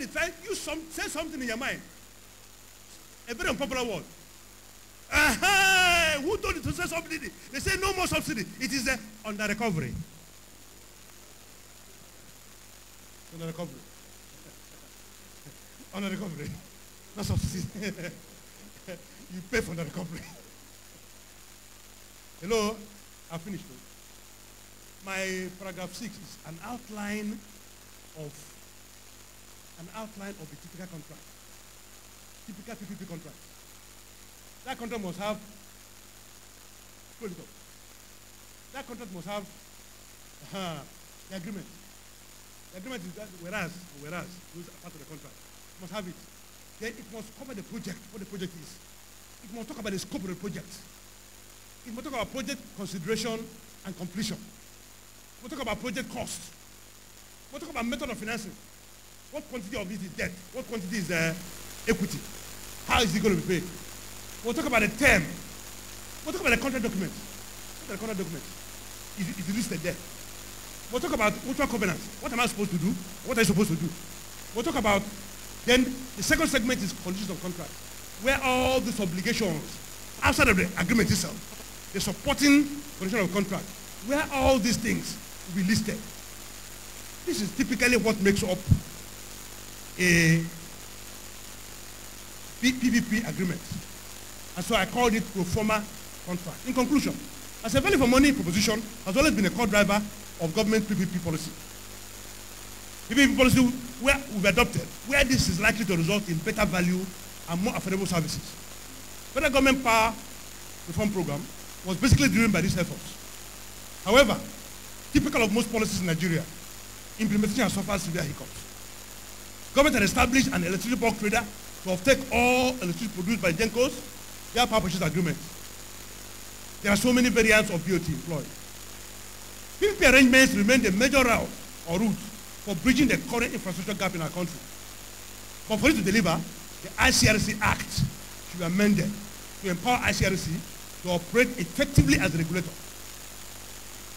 Somebody say something in your mind. A very unpopular word. Who told you to say subsidy? They say no more subsidy. It is under recovery. Under recovery. Under recovery. Not subsidy. You pay for the recovery. Hello? I've finished. My paragraph 6 is an outline of a typical contract. Typical PPP contract. That contract must have that contract must have the agreement. The agreement is that whereas those are part of the contract. It must have it. Then it must cover the project, what the project is. It must talk about the scope of the project. It must talk about project consideration and completion. It must talk about project cost. It must talk about method of financing. What quantity of it is debt? What quantity is equity? How is it going to be paid? We'll talk about the term. We'll talk about the contract document. What are the contract documents? Is it listed there? We'll talk about mutual covenants. What am I supposed to do? What are you supposed to do? We'll talk about, then the second segment is conditions of contract, where all these obligations, outside of the agreement itself, the supporting condition of contract, where all these things will be listed. This is typically what makes up a PPP agreement. And so I called it pro forma contract. In conclusion, as a value for money proposition has always been a core driver of government PPP policy. PPP policy where we've adopted, where this is likely to result in better value and more affordable services. Federal government power reform program was basically driven by these efforts. However, typical of most policies in Nigeria, implementation has suffered severe hiccups. Government had established an electricity bulk trader to obtake all electricity produced by GENCOs, their power purchase agreements. There are so many variants of BOT employed. PPP arrangements remain the major route or route for bridging the current infrastructure gap in our country. But for it to deliver, the ICRC Act should be amended to empower ICRC to operate effectively as a regulator.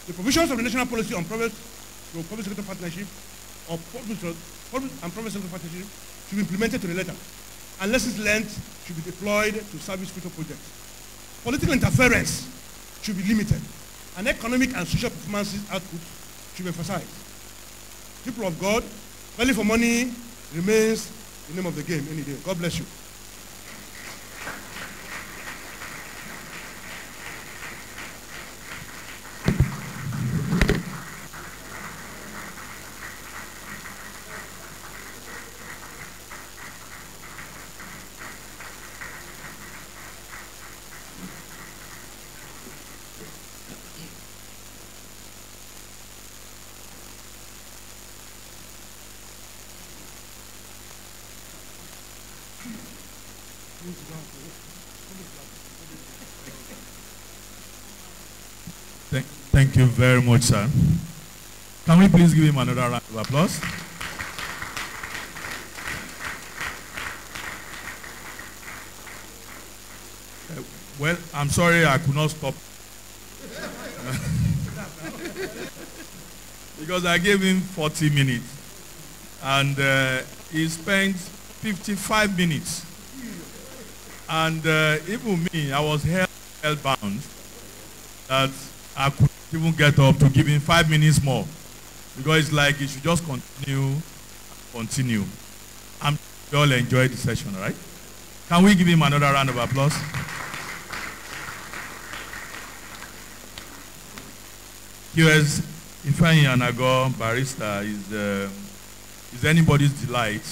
The provisions of the national policy on public sector partnership or public and private sector partnership should be implemented to the letter, and lessons learned should be deployed to service future projects. Political interference should be limited, and economic and social performances output should be emphasized. People of God, value for money remains the name of the game any day. God bless you. Thank you very much, sir. Can we please give him another round of applause? Well, I'm sorry I could not stop. Because I gave him 40 minutes. And he spent 55 minutes. And even me, I was hell-bound that I could even get up to give him 5 minutes more. Because it's like he should just continue. I'm sure you all enjoyed the session, right? Can we give him another round of applause? QS Ifeanyi Anago, barrister, is anybody's delight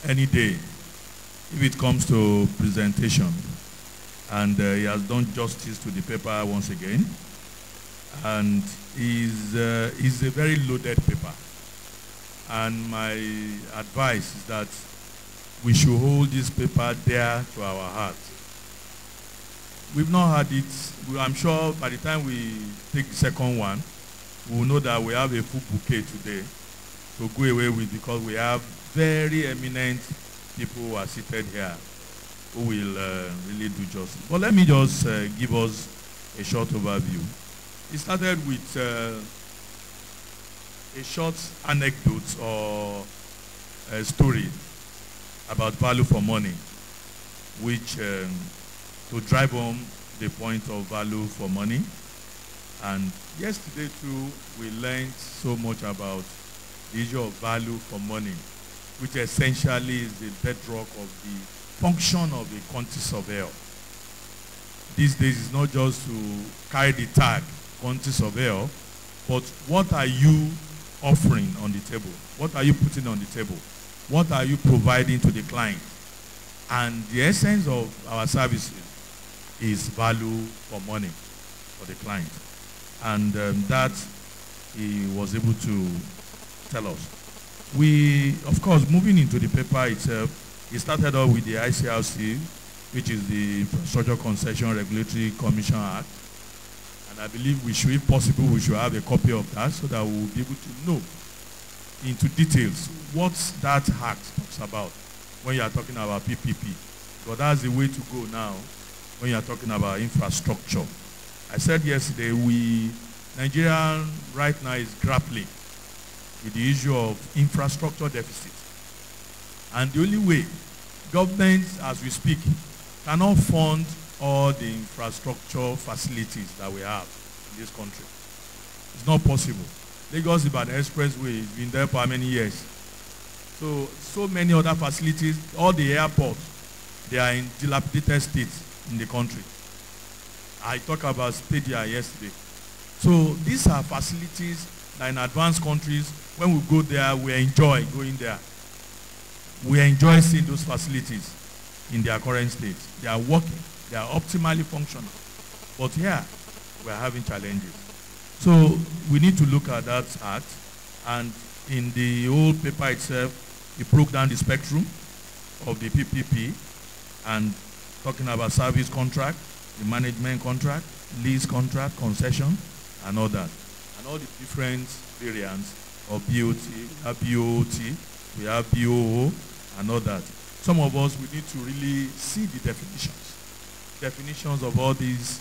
any day if it comes to presentation. And he has done justice to the paper once again. And is a very loaded paper. And my advice is that we should hold this paper dear to our heart. We've not had it. I'm sure by the time we take the second one, we'll know that we have a full bouquet today to go away with, because we have very eminent people who are seated here who will really do justice. But let me just give us a short overview. It started with a short anecdote or story about value for money, which to drive home the point of value for money. And yesterday too, we learned so much about the issue of value for money, which essentially is the bedrock of the function of a quantity surveyor. These days, it's not just to carry the tag quantity surveyor, but what are you offering on the table? What are you putting on the table? What are you providing to the client? And the essence of our services is value for money for the client. And that he was able to tell us. We, of course, moving into the paper itself, it started off with the ICRC, which is the Infrastructure Concession Regulatory Commission Act. And I believe we should, if possible, we should have a copy of that so that we will be able to know into details what that act talks about when you are talking about PPP. But that's the way to go now when you are talking about infrastructure. I said yesterday, Nigeria right now is grappling with the issue of infrastructure deficit. And the only way government, as we speak, cannot fund all the infrastructure facilities that we have in this country. It's not possible. Lagos-Ibadan Expressway has been there for how many years? So many other facilities, all the airports, they are in dilapidated states in the country. I talked about Stadia yesterday. So these are facilities that in advanced countries, when we go there, we enjoy going there. We enjoy seeing those facilities in their current state. They are working. They are optimally functional. But here, we are having challenges. So we need to look at that act. And in the whole paper itself, it broke down the spectrum of the PPP and talking about service contract, the management contract, lease contract, concession, and all that. And all the different variants of BOT, we have BOT, we have BOO, and all that. Some of us, we need to really see the definitions of all these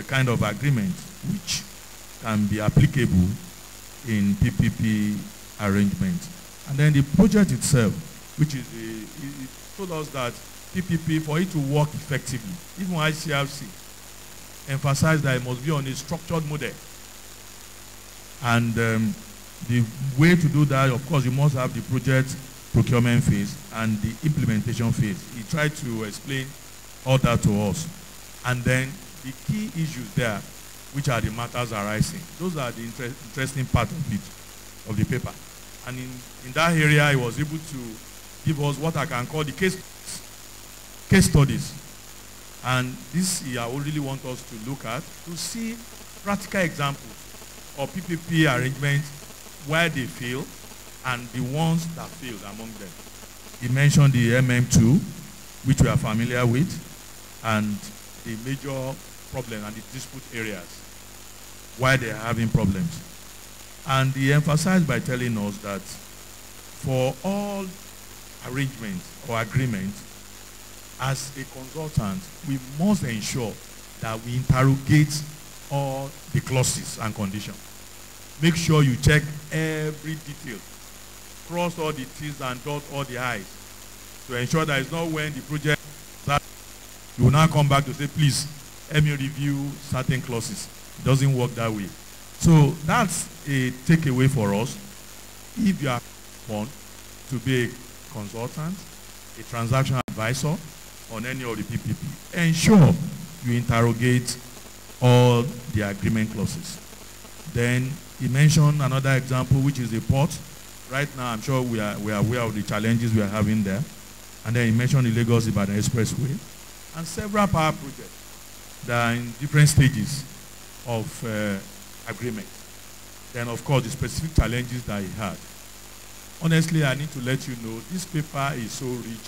kind of agreements, which can be applicable in PPP arrangements. And then the project itself, which is, it told us that PPP, for it to work effectively, even ICRC emphasized that it must be on a structured model. And the way to do that, of course, you must have the project procurement phase and the implementation phase. He tried to explain all that to us. And then the key issues there, which are the matters arising. Those are the interesting part of it, of the paper. And in that area, he was able to give us what I can call the case studies. And this I really want us to look at to see practical examples of PPP arrangements where they fail and the ones that failed among them. He mentioned the MM2, which we are familiar with, and the major problem and the dispute areas, why they are having problems. And he emphasized by telling us that for all arrangements or agreements, as a consultant, we must ensure that we interrogate all the clauses and conditions. Make sure you check every detail. Cross all the T's and dot all the I's to ensure that it's not when the project that you will now come back to say, please, let me review certain clauses. It doesn't work that way. So that's a takeaway for us. If you are one to be a consultant, a transaction advisor on any of the PPP, ensure you interrogate all the agreement clauses. Then he mentioned another example, which is the port. Right now, I'm sure we are aware of the challenges we are having there. And then he mentioned the Lagos-Ibadan Expressway and several power projects that are in different stages of agreement. Then, of course, the specific challenges that he had. Honestly, I need to let you know, this paper is so rich.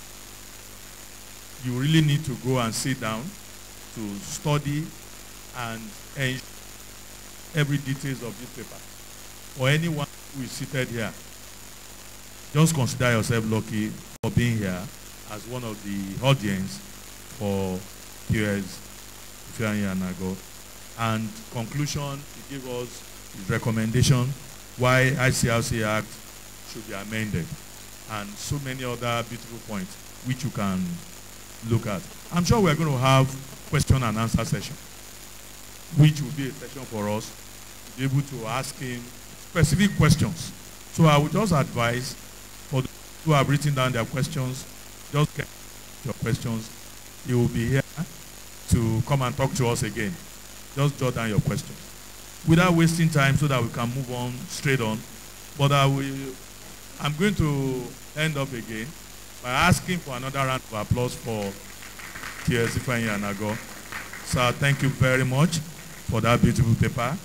You really need to go and sit down to study and every details of this paper. For anyone who is seated here, just consider yourself lucky for being here as one of the audience for QS Ifeanyi. And conclusion, he gave us his recommendation why ICRC Act should be amended. and so many other beautiful points which you can look at. I'm sure we're going to have question and answer session, which will be a session for us to be able to ask him specific questions. So I would just advise for those who have written down their questions, just get your questions. He will be here to come and talk to us again. Just jot down your questions without wasting time so that we can move on straight on. But I'm going to end up again by asking for another round of applause for QS Ifeanyi Anago. Sir, thank you very much for that beautiful paper.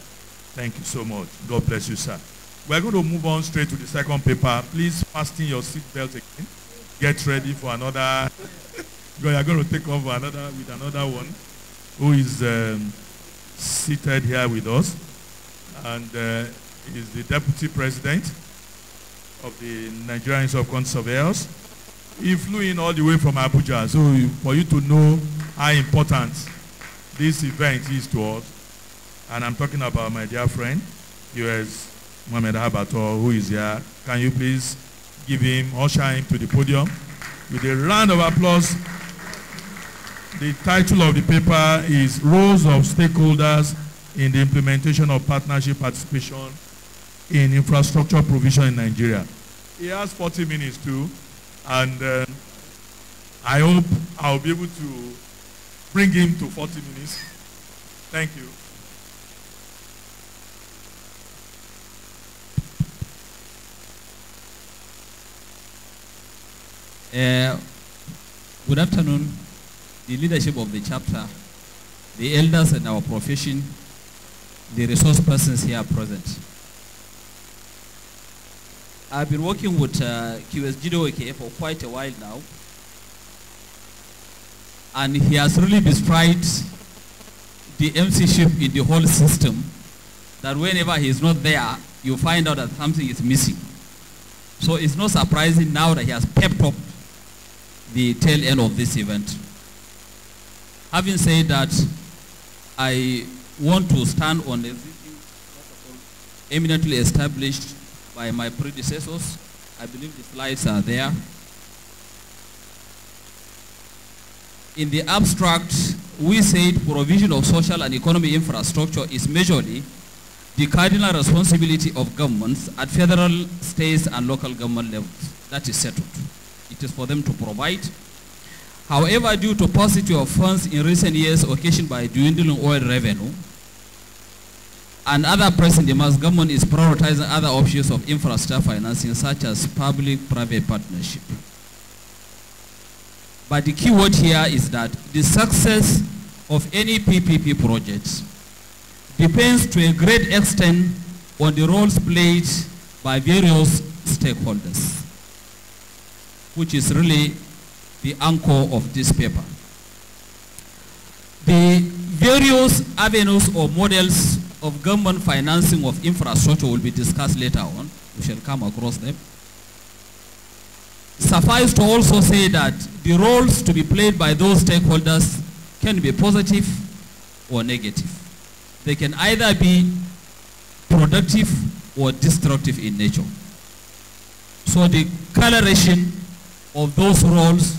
Thank you so much. God bless you, sir. We're going to move on straight to the second paper. Please fasten your seatbelt again. Get ready for another. You're going to take off with another one who is seated here with us. And is the Deputy President of the Nigerian Subcontinent Surveyors. He flew in all the way from Abuja, so for you to know how important this event is to us. And I'm talking about my dear friend, U.S. Mohamed Habator, who is here. Can you please give him, usher him to the podium with a round of applause. The title of the paper is Roles of Stakeholders in the Implementation of Partnership Participation in Infrastructure Provision in Nigeria. He has 40 minutes too, and I hope I'll be able to bring him to 40 minutes. Thank you. Good afternoon, the leadership of the chapter, the elders in our profession, the resource persons here present. I've been working with QS GDOK for quite a while now, and he has really described the MC-ship in the whole system, that whenever he is not there, you find out that something is missing. So it's not surprising now that he has pepped up the tail end of this event. Having said that, I want to stand on everything eminently established by my predecessors. I believe the slides are there. In the abstract, we said provision of social and economic infrastructure is majorly the cardinal responsibility of governments at federal, states, and local government levels. That is settled. It is for them to provide. However, due to paucity of funds in recent years occasioned by dwindling oil revenue and other pressing demands, government is prioritizing other options of infrastructure financing such as public-private partnership. But the key word here is that the success of any PPP project depends to a great extent on the roles played by various stakeholders, which is really the anchor of this paper. The various avenues or models of government financing of infrastructure will be discussed later on. We shall come across them. Suffice to also say that the roles to be played by those stakeholders can be positive or negative. They can either be productive or destructive in nature. So the coloration of those roles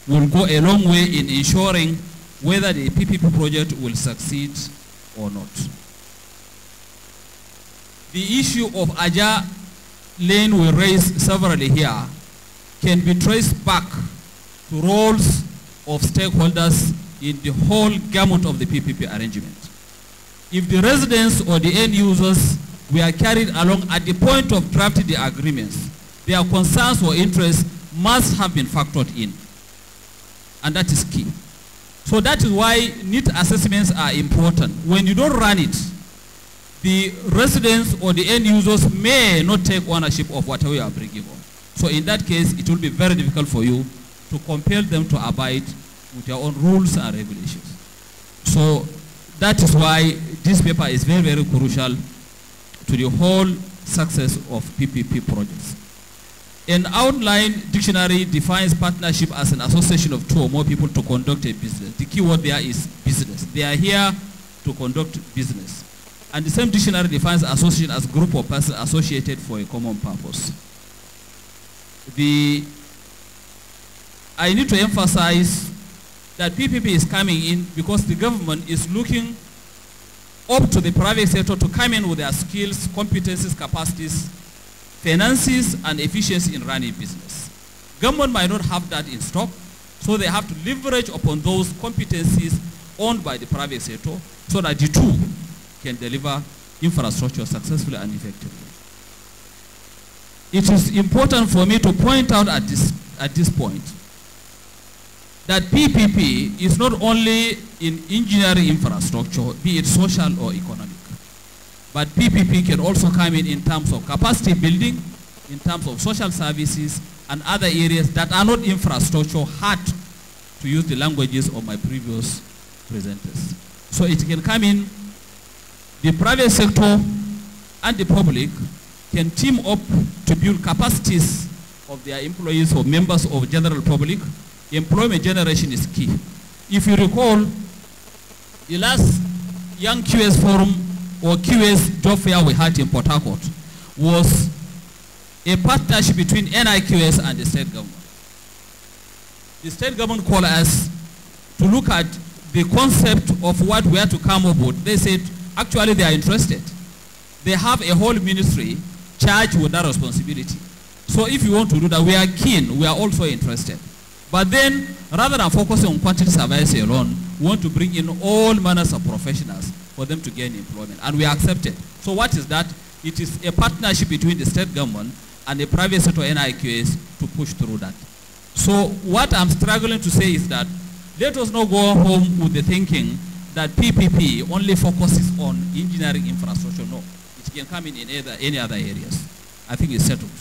will go a long way in ensuring whether the PPP project will succeed or not. The issue of Aja Lane we raised severally here can be traced back to roles of stakeholders in the whole gamut of the PPP arrangement. If the residents or the end users were carried along at the point of drafting the agreements, their concerns or interests must have been factored in. And that is key. So that is why need assessments are important. When you don't run it, the residents or the end users may not take ownership of whatever you are bringing on. So in that case, it will be very difficult for you to compel them to abide with their own rules and regulations. So that is why this paper is very, very crucial to the whole success of PPP projects. An outline dictionary defines partnership as an association of two or more people to conduct a business. The key word there is business. They are here to conduct business. And the same dictionary defines association as group of persons associated for a common purpose. I need to emphasize that PPP is coming in because the government is looking up to the private sector to come in with their skills, competencies, capacities, finances, and efficiency in running business. Government might not have that in stock, so they have to leverage upon those competencies owned by the private sector so that the two can deliver infrastructure successfully and effectively. It is important for me to point out at this point that PPP is not only in engineering infrastructure, be it social or economic, but PPP can also come in terms of capacity building, in terms of social services, and other areas that are not infrastructure, hard to use the languages of my previous presenters. So it can come in, the private sector and the public can team up to build capacities of their employees or members of general public. Employment generation is key. If you recall, the last Young QS Forum or QS job fair we had in Port Harcourt was a partnership between NIQS and the state government. The state government called us to look at the concept of what we are to come up with. They said, actually they are interested. They have a whole ministry charged with that responsibility. So if you want to do that, we are keen, we are also interested. But then, rather than focusing on quantity surveillance alone, we want to bring in all manners of professionals for them to gain employment. And we accept it. So what is that? It is a partnership between the state government and the private sector NIQS to push through that. So what I'm struggling to say is that let us not go home with the thinking that PPP only focuses on engineering infrastructure. No, it can come in any other areas. I think it's settled.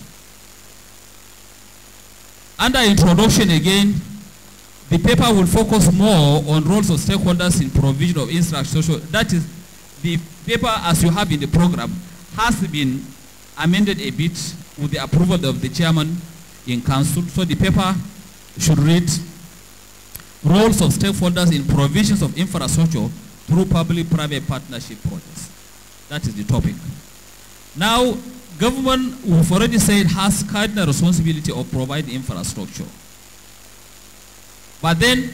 Under introduction again, the paper will focus more on roles of stakeholders in provision of infrastructure. That is, the paper as you have in the program has been amended a bit with the approval of the chairman in council. So the paper should read roles of stakeholders in provisions of infrastructure through public-private partnership projects. That is the topic. Now, government, we've already said, has cardinal responsibility of providing infrastructure. But then,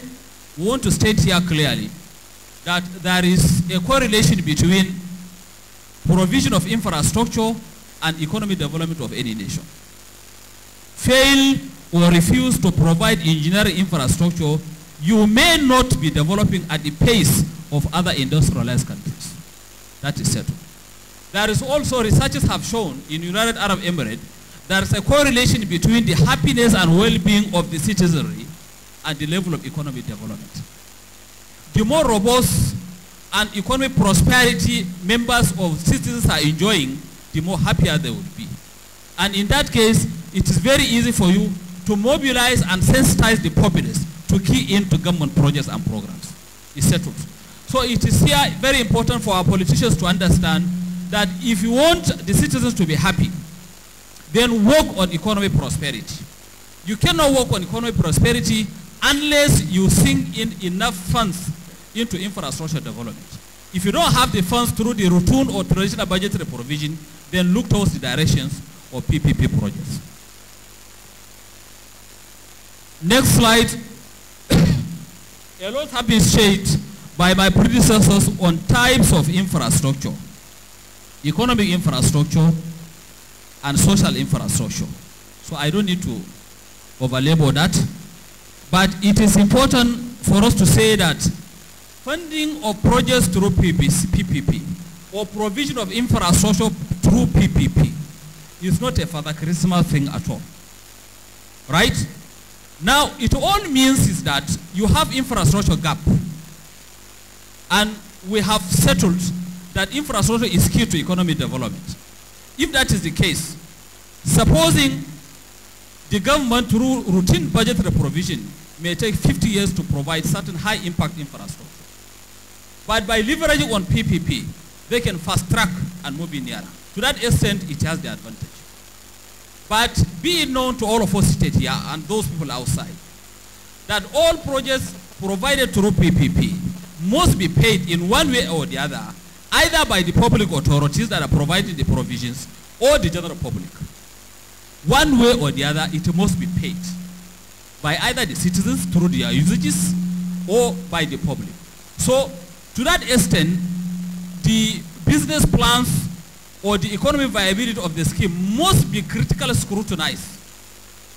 we want to state here clearly that there is a correlation between provision of infrastructure and economic development of any nation. Fail or refuse to provide engineering infrastructure, you may not be developing at the pace of other industrialized countries. That is settled. There is also, researchers have shown in United Arab Emirates, there is a correlation between the happiness and well-being of the citizenry and the level of economic development. The more robust and economic prosperity members of citizens are enjoying, the more happier they will be. And in that case, it is very easy for you to mobilize and sensitize the populace to key into government projects and programs. It's settled. So it is here very important for our politicians to understand that if you want the citizens to be happy, then work on economic prosperity. You cannot work on economic prosperity unless you sink in enough funds into infrastructure development. If you don't have the funds through the routine or traditional budgetary provision, then look towards the directions of PPP projects. Next slide. A lot have been shared by my predecessors on types of infrastructure: economic infrastructure and social infrastructure. So I don't need to overlabor that. But it is important for us to say that funding of projects through PPP or provision of infrastructure through PPP is not a Father Christmas thing at all. Right? Now, it all means is that you have infrastructure gap. And we have settled that infrastructure is key to economic development. If that is the case, supposing the government through routine budgetary provision may take 50 years to provide certain high impact infrastructure. But by leveraging on PPP, they can fast track and move in nearer. To that extent, it has the advantage. But be it known to all of us seated here and those people outside, that all projects provided through PPP must be paid in one way or the other, either by the public authorities that are providing the provisions or the general public. one way or the other, it must be paid by either the citizens through their usages or by the public. So to that extent, the business plans or the economic viability of the scheme must be critically scrutinized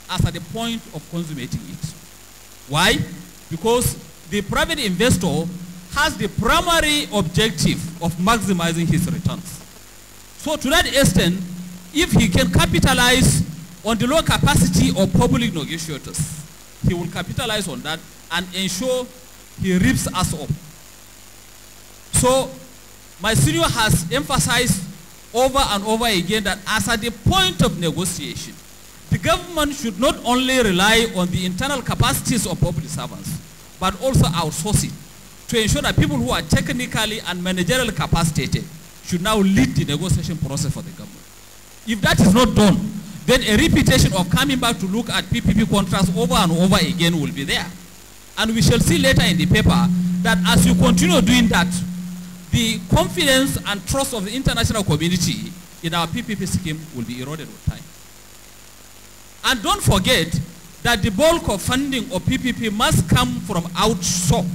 as at the point of consummating it. Why? Because the private investor has the primary objective of maximizing his returns. So to that extent, if he can capitalize on the low capacity of public negotiators, he will capitalize on that and ensure he rips us up. So my senior has emphasized over and over again that as at the point of negotiation, the government should not only rely on the internal capacities of public servants, but also outsource it to ensure that people who are technically and managerially capacitated should now lead the negotiation process for the government. If that is not done, then a repetition of coming back to look at PPP contracts over and over again will be there. And we shall see later in the paper that as you continue doing that, the confidence and trust of the international community in our PPP scheme will be eroded with time. And don't forget that the bulk of funding of PPP must come from outside.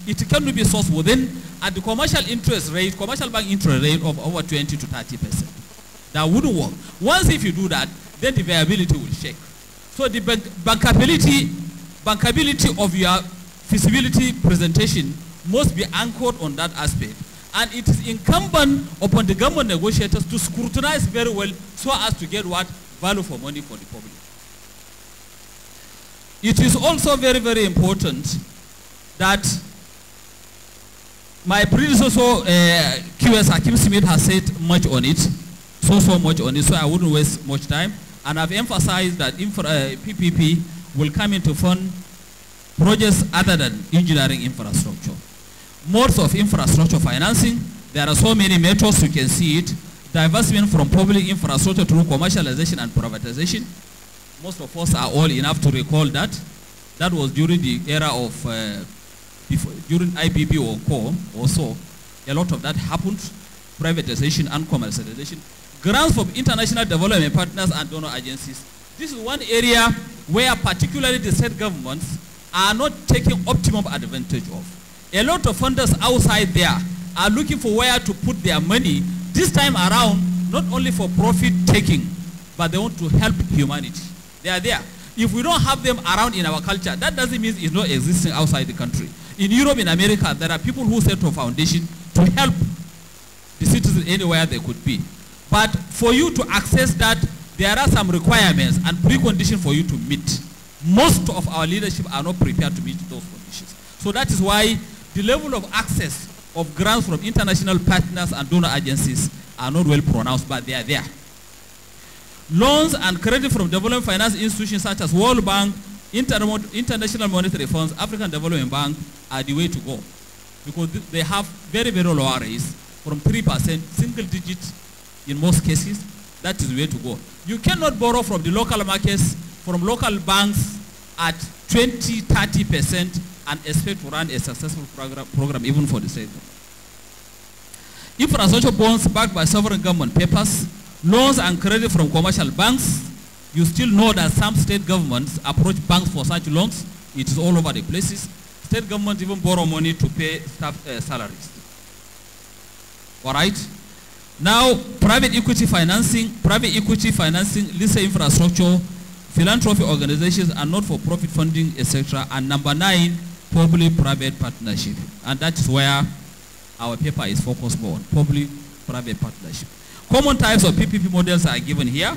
It cannot be sourced within at the commercial interest rate, commercial bank interest rate of over 20 to 30%. That wouldn't work. Once if you do that, then the viability will shake. So the bankability of your feasibility presentation must be anchored on that aspect. And it is incumbent upon the government negotiators to scrutinize very well so as to get what value for money for the public. It is also very, very important that my predecessor, QS Hakim Smith, has said much on it, so much on it, so I wouldn't waste much time. And I've emphasized that PPP will come into fund projects other than engineering infrastructure. Modes of infrastructure financing, there are so many methods, you can see it. Divestment from public infrastructure through commercialization and privatization. Most of us are old enough to recall that. That was during the era of, during IPP or CORE also. A lot of that happened, privatization and commercialization. Grants from international development partners and donor agencies. This is one area where particularly the state governments are not taking optimum advantage of. A lot of funders outside there are looking for where to put their money, this time around, not only for profit taking, but they want to help humanity. They are there. If we don't have them around in our culture, that doesn't mean it's not existing outside the country. In Europe, in America, there are people who set up a foundation to help the citizens anywhere they could be. But for you to access that, there are some requirements and preconditions for you to meet. Most of our leadership are not prepared to meet those conditions. So that is why the level of access of grants from international partners and donor agencies are not well pronounced, but they are there. Loans and credit from development finance institutions such as World Bank, International Monetary Funds, African Development Bank are the way to go. Because they have very, very low rates, from 3%, single digit in most cases. That is the way to go. You cannot borrow from the local markets, from local banks at 20, 30% and expect to run a successful program even for the state. Infrastructure bonds backed by sovereign government papers, loans and credit from commercial banks. You still know that some state governments approach banks for such loans. It is all over the places. State governments even borrow money to pay staff salaries. All right? Now, private equity financing, listed infrastructure, philanthropy organizations, and not-for-profit funding, etc. And number 9, public-private partnership. And that is where our paper is focused on, public-private partnership. Common types of PPP models are given here.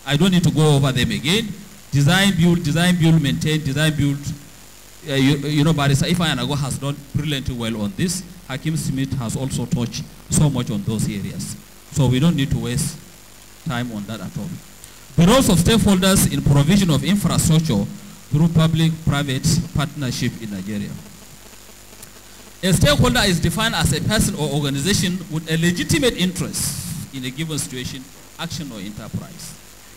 I don't need to go over them again. Design, build, maintain, design, build. Barrister Ifeanyi Anago has done brilliantly well on this. Hakim Smith has also touched so much on those areas. So we don't need to waste time on that at all. The roles of stakeholders in provision of infrastructure through public-private partnership in Nigeria. A stakeholder is defined as a person or organization with a legitimate interest in a given situation, action, or enterprise.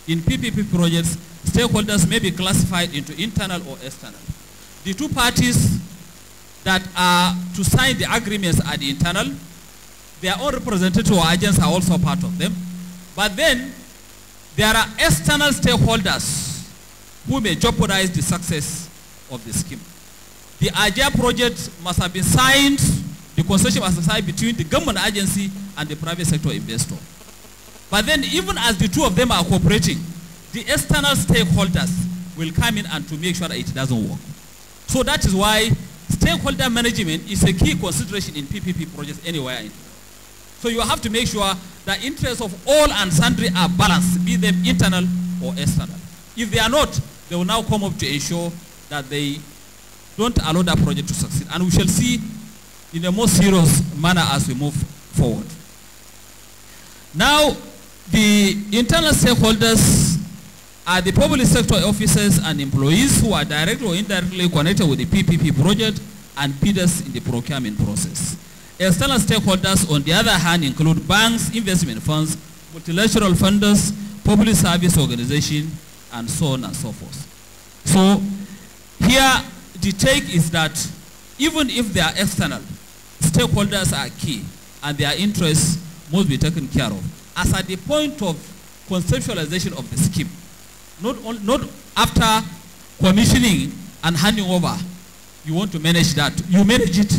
In PPP projects, stakeholders may be classified into internal or external. The two parties that are to sign the agreements are the internal. Their own representative or agents are also part of them. But then, there are external stakeholders who may jeopardize the success of the scheme. The AJA project must have been signed, the concession must be signed between the government agency and the private sector investor. But then even as the two of them are cooperating, the external stakeholders will come in and to make sure that it doesn't work. So that is why stakeholder management is a key consideration in PPP projects anywhere. So you have to make sure the interests of all and sundry are balanced, be them internal or external. If they are not, they will now come up to ensure that they don't allow that project to succeed. And we shall see in a more serious manner as we move forward. Now, the internal stakeholders are the public sector officers and employees who are directly or indirectly connected with the PPP project and bidders in the procurement process. External stakeholders, on the other hand, include banks, investment funds, multilateral funders, public service organizations, and so on and so forth. So here the take is that even if they are external, stakeholders are key and their interests must be taken care of. As at the point of conceptualization of the scheme, not after commissioning and handing over, you want to manage that. You manage it.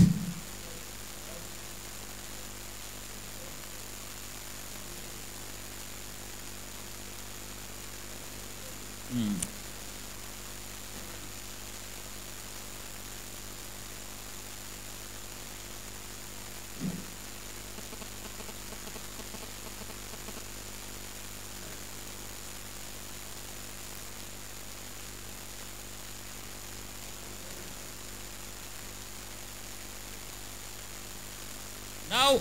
Now,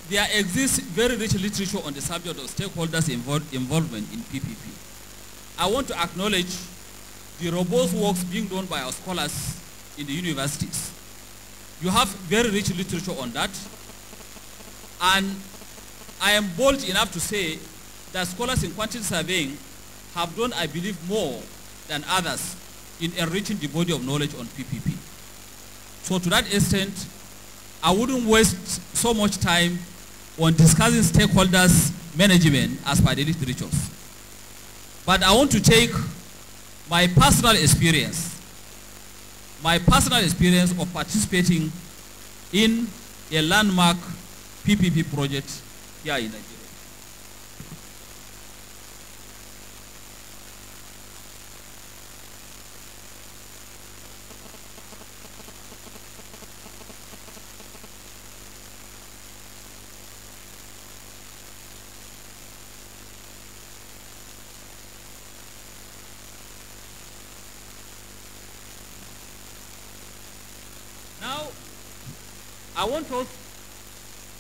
there exists very rich literature on the subject of stakeholders' involvement in PPP. I want to acknowledge the robust works being done by our scholars in the universities. You have very rich literature on that. And I am bold enough to say that scholars in quantity surveying have done, I believe, more than others in enriching the body of knowledge on PPP. So to that extent, I wouldn't waste so much time on discussing stakeholders management as per the literatures. But I want to take my personal experience of participating in a landmark PPP project here in Nigeria.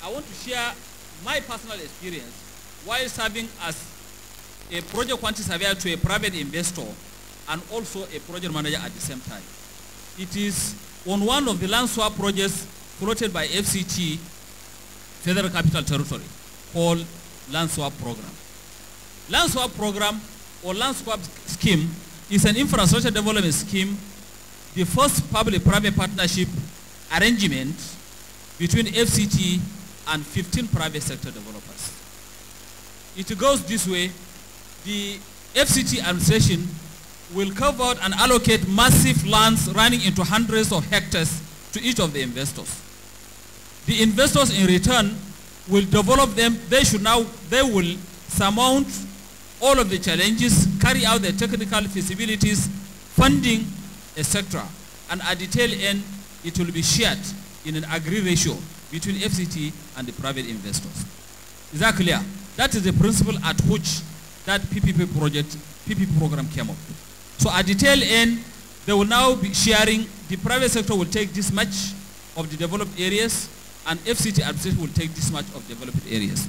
I want to share my personal experience while serving as a project quantity surveyor to a private investor and also a project manager at the same time. It is on one of the land swap projects floated by FCT, Federal Capital Territory, called Land Swap Program. Land Swap Program or Land Swap Scheme is an infrastructure development scheme, the first public-private partnership arrangement between FCT and 15 private sector developers. It goes this way: the FCT administration will carve out and allocate massive lands running into hundreds of hectares to each of the investors. The investors in return will develop them. They will surmount all of the challenges, carry out the technical feasibilities, funding, etc. And at the tail end, it will be shared in an agreed ratio between FCT and the private investors. Is that clear? That is the principle at which that PPP program came up. So at the tail end, they will now be sharing. The private sector will take this much of the developed areas, and FCT administration will take this much of developed areas.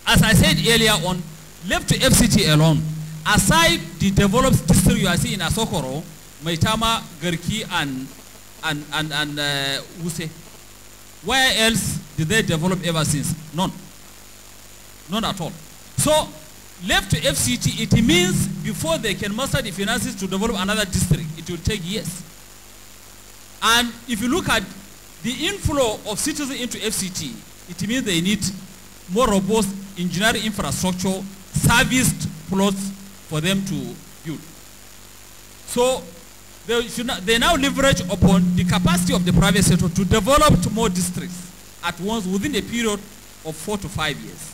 As I said earlier on, left to FCT alone, aside the developed district you are seeing in Asokoro, Maitama, Garki, and Wuse, where else did they develop ever since? None. None at all. So, left to FCT, it means before they can muster the finances to develop another district, it will take years. And if you look at the inflow of citizens into FCT, it means they need more robust engineering infrastructure, serviced plots for them to build. So they now leverage upon the capacity of the private sector to develop more districts at once within a period of 4 to 5 years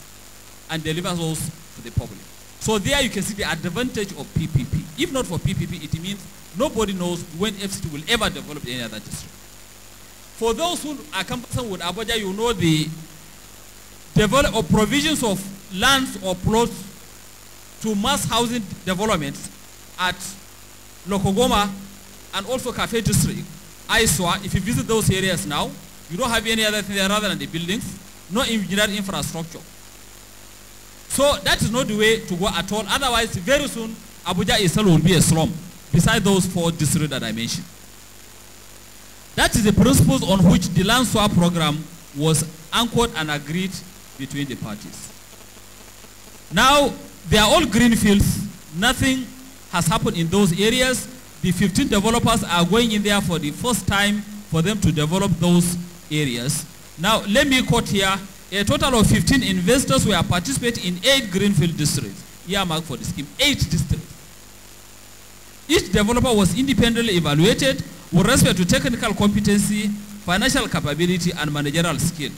and deliver those to the public. So there you can see the advantage of PPP. If not for PPP, it means nobody knows when FCT will ever develop any other district. For those who are conversant with Abuja, you know the provisions of lands or plots to mass housing developments at Lokogoma and also Cafe District, Aiswa. If you visit those areas now, you don't have any other thing there rather than the buildings, no engineered infrastructure. So that is not the way to go at all. Otherwise, very soon, Abuja itself will be a slum, beside those 4 districts that I mentioned. That is the principles on which the land swap program was anchored and agreed between the parties. Now, they are all green fields. Nothing has happened in those areas. The 15 developers are going in there for the first time for them to develop those areas. Now, let me quote here. A total of 15 investors were participating in 8 greenfield districts, earmarked for the scheme, 8 districts. Each developer was independently evaluated with respect to technical competency, financial capability, and managerial skill.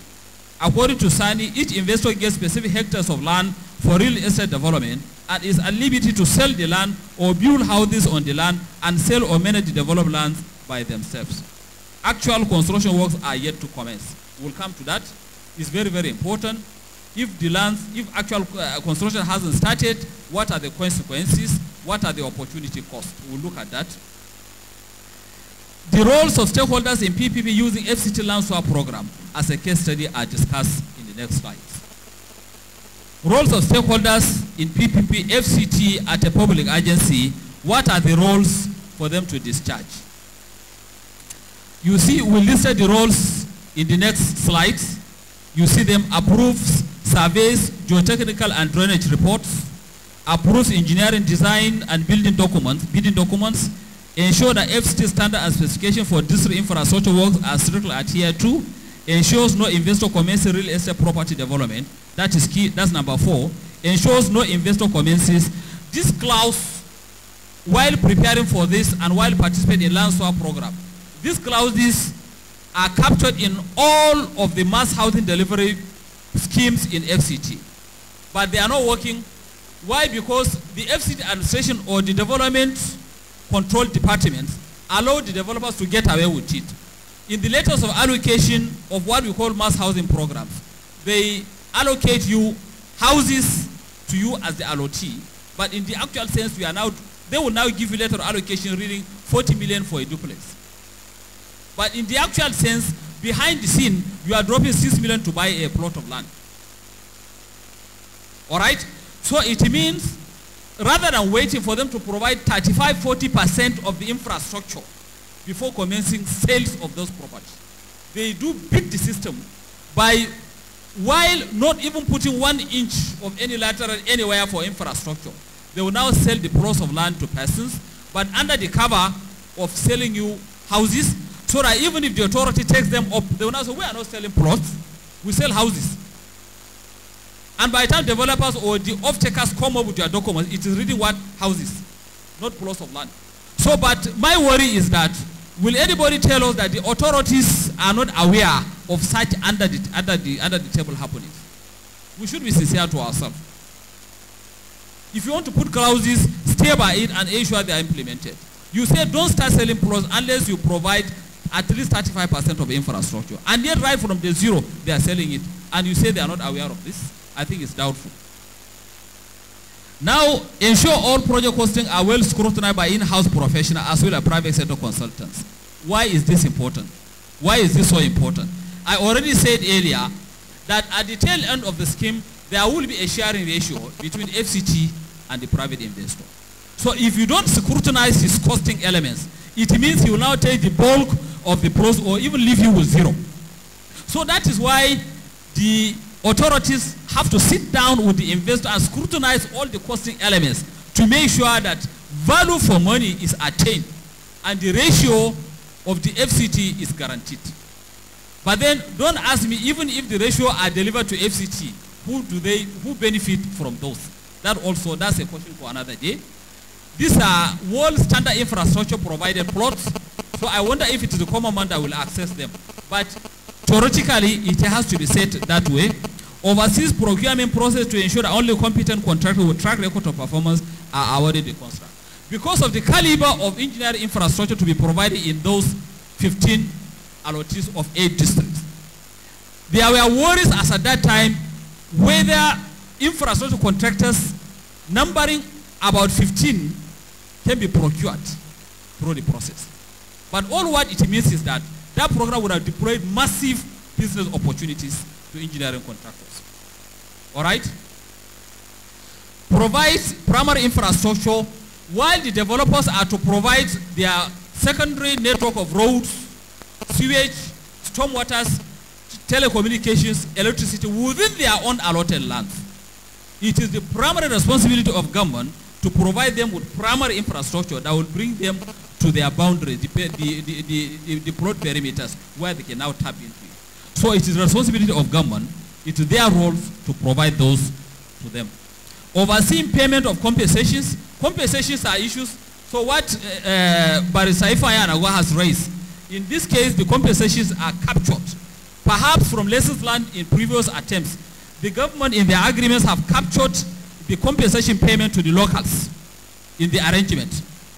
According to Sani, each investor gets specific hectares of land for real estate development and is at liberty to sell the land or build houses on the land and sell or manage the developed lands by themselves. Actual construction works are yet to commence. We'll come to that. It's very, very important. If actual construction hasn't started, what are the consequences? What are the opportunity costs? We'll look at that. The roles of stakeholders in PPP using FCT land swap program as a case study are discussed in the next slides. Roles of stakeholders in PPP FCT at a public agency, what are the roles for them to discharge? You see, we listed the roles in the next slides. You see them: approves surveys, geotechnical and drainage reports, approves engineering design and bidding documents, ensure that FCT standard and specification for district infrastructure works are strictly adhered to, ensures no investor commences real estate property development. That is key. That's number 4. Ensures no investor commences. This clause, while preparing for this and while participating in land swap program, these clauses are captured in all of the mass housing delivery schemes in FCT. But they are not working. Why? Because the FCT administration or the development control departments allow the developers to get away with it. In the letters of allocation of what we call mass housing programs, they allocate you houses to you as the allottee, but in the actual sense, they will now give you letter of allocation reading 40 million for a duplex. But in the actual sense, behind the scene, you are dropping 6 million to buy a plot of land. All right? So it means rather than waiting for them to provide 35–40% of the infrastructure before commencing sales of those properties, they do beat the system by, while not even putting 1 inch of any lateral anywhere for infrastructure, they will now sell the plots of land to persons, but under the cover of selling you houses, so that even if the authority takes them up, they will now say, we are not selling plots, we sell houses. And by the time developers or the off-takers come up with their documents, it is reading what? Houses, not plots of land. So, but my worry is that, will anybody tell us that the authorities are not aware of such under the table happenings? We should be sincere to ourselves. If you want to put clauses, stay by it and ensure they are implemented. You say don't start selling plots unless you provide at least 35% of infrastructure. And yet right from the zero, they are selling it. And you say they are not aware of this. I think it's doubtful. Now, ensure all project costing are well scrutinized by in-house professionals as well as private sector consultants. Why is this important? Why is this so important? I already said earlier that at the tail end of the scheme, there will be a sharing ratio between FCT and the private investor. So if you don't scrutinize his costing elements, it means he will now take the bulk of the pros or even leave you with zero. So that is why the authorities have to sit down with the investor and scrutinize all the costing elements to make sure that value for money is attained and the ratio of the FCT is guaranteed. But then don't ask me, even if the ratio are delivered to FCT, who benefit from those? That's a question for another day. These are world standard infrastructure provided plots. So I wonder if it is the common man that will access them. But theoretically, it has to be set that way. Overseas procurement process to ensure that only competent contractors with track record of performance are awarded the contract. Because of the caliber of engineering infrastructure to be provided in those 15 allottees of 8 districts, there were worries as at that time whether infrastructure contractors numbering about 15 can be procured through the process. But all what it means is that that program would have deployed massive business opportunities to engineering contractors. All right? Provides primary infrastructure while the developers are to provide their secondary network of roads, sewage, stormwaters, telecommunications, electricity within their own allotted lands. It is the primary responsibility of government to provide them with primary infrastructure that will bring them to their boundaries, the broad perimeters where they can now tap into it. So it is the responsibility of government, it is their role to provide those to them. Overseeing payment of compensations. Compensations are issues. So what Barrister Ifeanyi Anagwa has raised, in this case the compensations are captured. Perhaps from lessons learned in previous attempts, the government in their agreements have captured the compensation payment to the locals in the arrangement.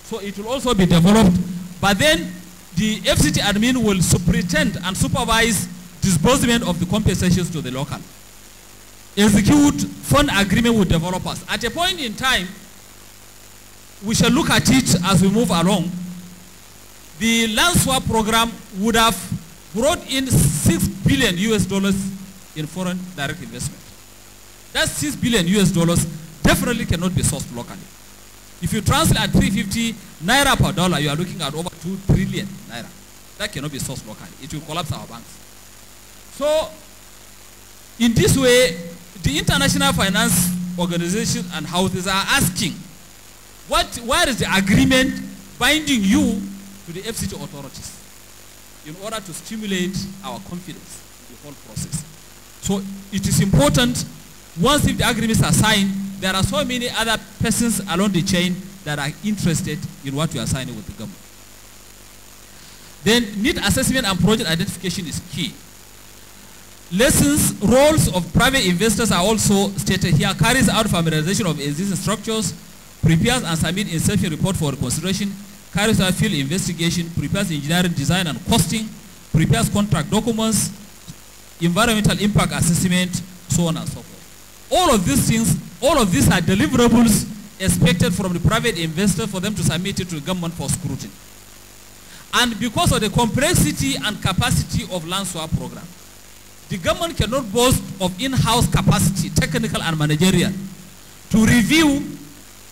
So it will also be developed, but then the FCT admin will superintend and supervise disbursement of the compensations to the local. Execute fund agreement with developers. At a point in time, we shall look at it as we move along. The land swap program would have brought in $6 billion in foreign direct investment. That $6 billion definitely cannot be sourced locally. If you translate at 350 naira per dollar, you are looking at over 2 trillion naira. That cannot be sourced locally. It will collapse our banks. So, in this way, the international finance organizations and houses are asking, where is the agreement binding you to the FCT authorities in order to stimulate our confidence in the whole process? So it is important, once if the agreements are signed, there are so many other persons along the chain that are interested in what we are signing with the government. Then need assessment and project identification is key. Lessons, roles of private investors are also stated here. Carries out familiarization of existing structures, prepares and submits inspection report for consideration, carries out field investigation, prepares engineering design and costing, prepares contract documents, environmental impact assessment, so on and so forth. All of these things, all of these are deliverables expected from the private investor for them to submit it to the government for scrutiny. And because of the complexity and capacity of land swap program, the government cannot boast of in-house capacity, technical and managerial, to review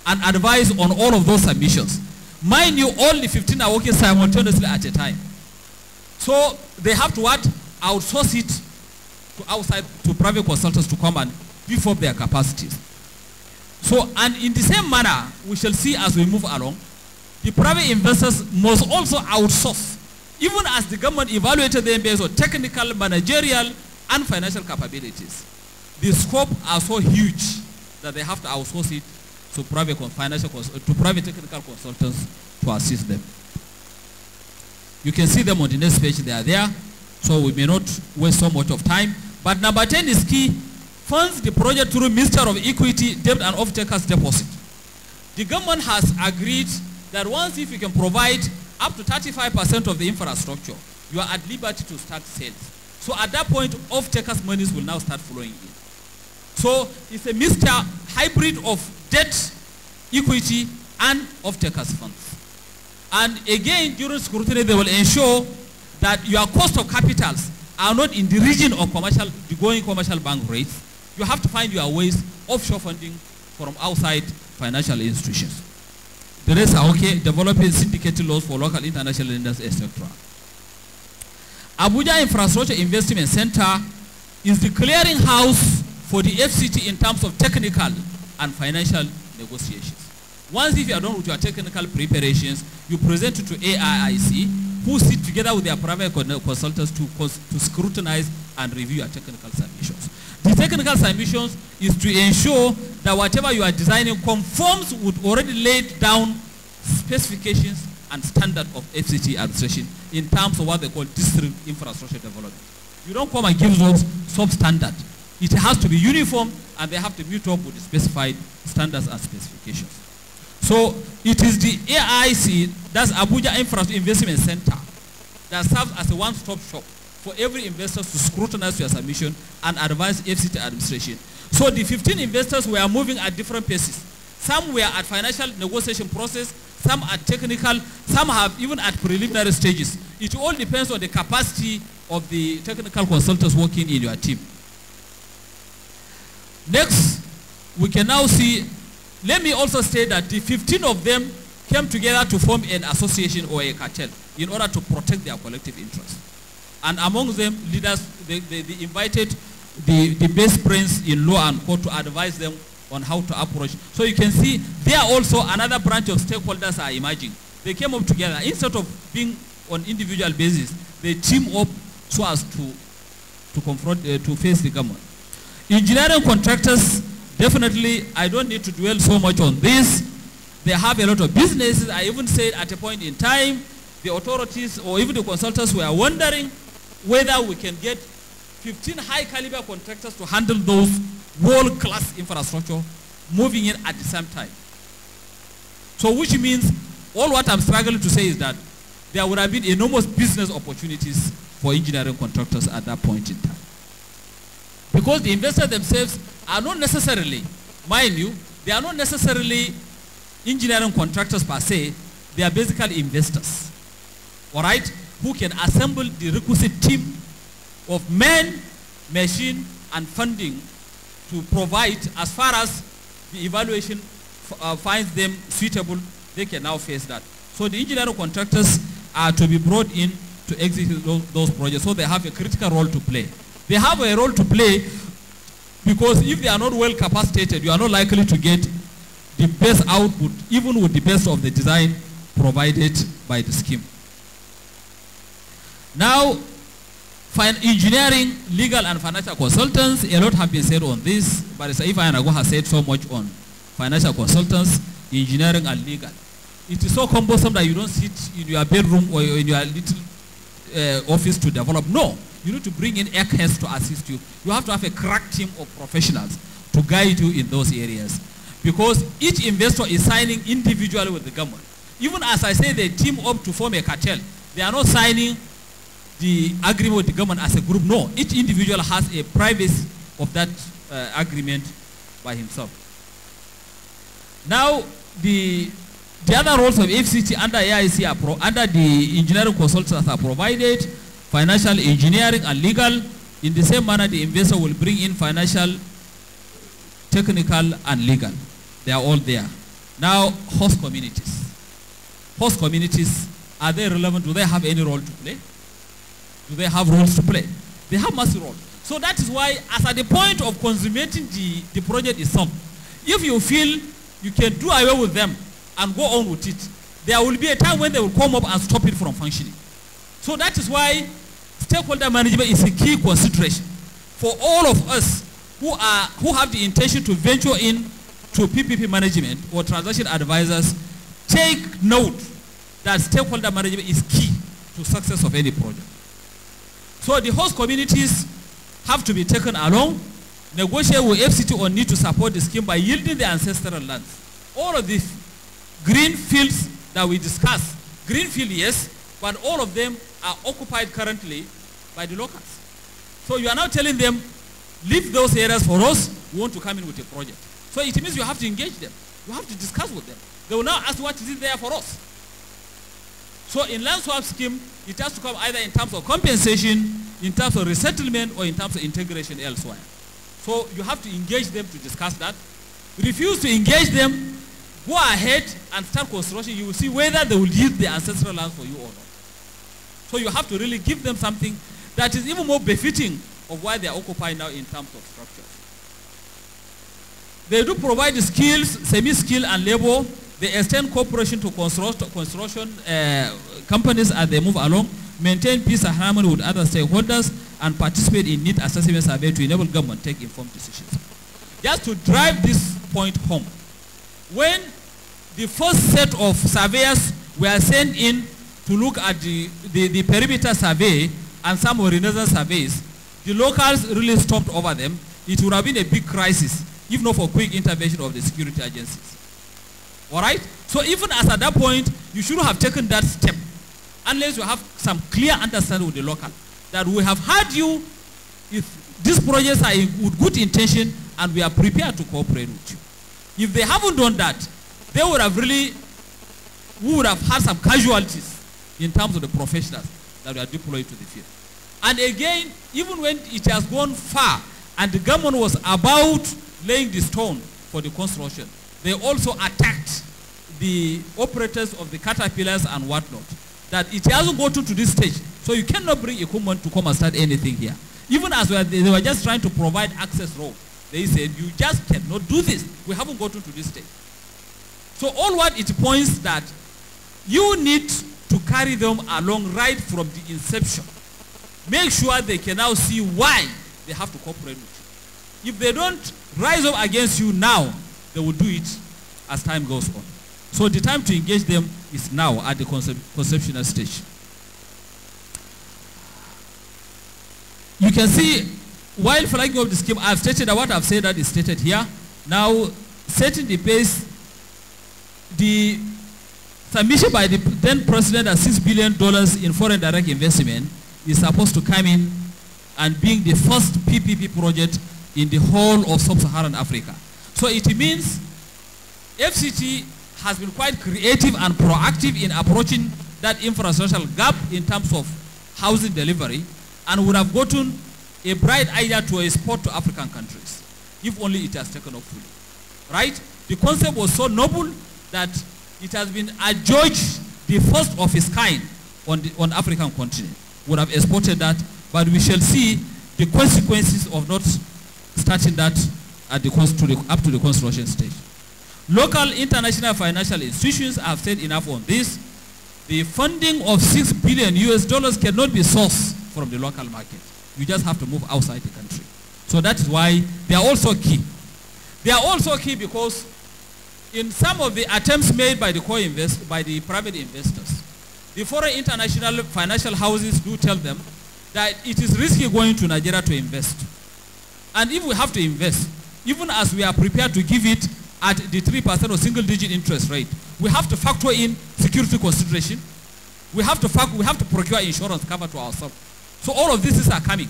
and advise on all of those submissions. Mind you, all the 15 are working simultaneously at a time. So they have to what? Outsource it to outside, to private consultants to come and beef up their capacities. So, and in the same manner, we shall see as we move along, the private investors must also outsource, even as the government evaluated them based on technical, managerial, and financial capabilities. The scope are so huge that they have to outsource it to private technical consultants to assist them. You can see them on the next page. They are there, so we may not waste so much of time. But number 10 is key. Funds the project through Minister of Equity, Debt and Off-Takers Deposit. The government has agreed that once if you can provide up to 35% of the infrastructure, you are at liberty to start sales. So at that point, off-takers' monies will now start flowing in. So it's a mixture, hybrid of debt, equity, and off-takers funds. And again, during scrutiny, they will ensure that your cost of capitals are not in the region of the going commercial bank rates. You have to find your ways offshore funding from outside financial institutions. The rest are okay, developing syndicated laws for local international lenders, etc. Abuja Infrastructure Investment Center is the clearinghouse for the FCT in terms of technical and financial negotiations. Once if you are done with your technical preparations, you present it to AIIC, who sit together with their private consultants to scrutinize and review your technical submissions. The technical submissions is to ensure that whatever you are designing conforms with already laid down specifications and standard of FCT administration in terms of what they call district infrastructure development. You don't come and give those substandard. It has to be uniform and they have to meet up with the specified standards and specifications. So it is the AIC, that's Abuja Infrastructure Investment Center, that serves as a one-stop shop for every investor to scrutinize your submission and advise FCT administration. So the 15 investors were moving at different paces. Some were at financial negotiation process, some at technical, some have even at preliminary stages. It all depends on the capacity of the technical consultants working in your team. Next, we can now see, let me also say that the 15 of them came together to form an association or a cartel in order to protect their collective interests. And among them, leaders, they invited the best brains in law and court to advise them on how to approach. So you can see there also another branch of stakeholders are emerging. They came up together. Instead of being on individual basis, they team up so as to confront, to face the government. Engineering contractors, definitely, I don't need to dwell so much on this. They have a lot of businesses. I even said at a point in time, the authorities or even the consultants were wondering whether we can get 15 high caliber contractors to handle those world-class infrastructure moving in at the same time. So which means all what I'm struggling to say is that there would have been enormous business opportunities for engineering contractors at that point in time. Because the investors themselves are not necessarily, mind you, they are not necessarily engineering contractors per se, they are basically investors, all right, who can assemble the requisite team of men, machine, and funding to provide as far as the evaluation finds them suitable, they can now face that. So the engineering contractors are to be brought in to execute those projects, so they have a critical role to play. They have a role to play because if they are not well capacitated, you are not likely to get the best output, even with the best of the design provided by the scheme. Now, engineering, legal, and financial consultants, a lot have been said on this, but Sir Ifa Yanago has said so much on financial consultants, engineering, and legal. It is so cumbersome that you don't sit in your bedroom or in your little office to develop. No. You need to bring in experts to assist you. You have to have a crack team of professionals to guide you in those areas. Because each investor is signing individually with the government. Even as I say they team up to form a cartel, they are not signing the agreement with the government as a group. No, each individual has a privacy of that agreement by himself. Now, the other roles of FCT under AIC under the engineering consultants are provided. Financial, engineering, and legal. In the same manner, the investor will bring in financial, technical, and legal. They are all there. Now, host communities. Host communities, are they relevant? Do they have any role to play? Do they have roles to play? They have massive role. So that is why, as at the point of consummating the project itself, if you feel you can do away with them and go on with it, there will be a time when they will come up and stop it from functioning. So that is why stakeholder management is a key consideration for all of us who have the intention to venture in to PPP management or transaction advisors. Take note that stakeholder management is key to success of any project. So the host communities have to be taken along, negotiate with FCT on need to support the scheme by yielding the ancestral lands. All of these green fields that we discussed, green field, yes, but all of them are occupied currently by the locals. So you are now telling them, leave those areas for us, we want to come in with a project. So it means you have to engage them. You have to discuss with them. They will now ask what is it there for us. So in land swap scheme, it has to come either in terms of compensation, in terms of resettlement, or in terms of integration elsewhere. So you have to engage them to discuss that. Refuse to engage them, go ahead and start construction. You will see whether they will use the ancestral lands for you or not. So you have to really give them something that is even more befitting of why they are occupying now in terms of structures. They do provide the skills, semi-skill and labor. They extend cooperation to construction companies as they move along, maintain peace and harmony with other stakeholders, and participate in need assessment survey to enable government to take informed decisions. Just to drive this point home, when the first set of surveyors were sent in to look at the perimeter survey and some renaissance surveys, the locals really stomped over them. It would have been a big crisis if not for quick intervention of the security agencies. All right? So even as at that point, you should have taken that step unless you have some clear understanding with the local that we have heard you if these projects are with good intention and we are prepared to cooperate with you. If they haven't done that, they would have really, we would have had some casualties in terms of the professionals that were deployed to the field. And again, even when it has gone far and the government was about laying the stone for the construction, they also attacked the operators of the caterpillars and whatnot, that it hasn't gotten to this stage. So you cannot bring equipment to come and start anything here. Even as they were just trying to provide access road, they said, you just cannot do this. We haven't gotten to this stage. So all what it points that you need to carry them along right from the inception. Make sure they can now see why they have to cooperate with you. If they don't rise up against you now, they will do it as time goes on. So the time to engage them is now at the conceptual stage. You can see, while flagging up the scheme, I've stated that what I've said that is stated here. Now, setting the pace, the submission by the then president at $6 billion in foreign direct investment is supposed to come in and being the first PPP project in the whole of sub-Saharan Africa. So it means FCT has been quite creative and proactive in approaching that infrastructural gap in terms of housing delivery, and would have gotten a bright idea to export to African countries if only it has taken off fully. Right? The concept was so noble that it has been adjudged the first of its kind on African continent. Would have exported that, but we shall see the consequences of not starting that at up to the construction stage. Local international financial institutions have said enough on this. The funding of $6 billion cannot be sourced from the local market. You just have to move outside the country. So that is why they are also key. They are also key because in some of the attempts made by the private investors, the foreign international financial houses do tell them that it is risky going to Nigeria to invest. And if we have to invest, even as we are prepared to give it at the 3% or single-digit interest rate, we have to factor in security consideration. We have to procure insurance cover to ourselves. So all of these are coming.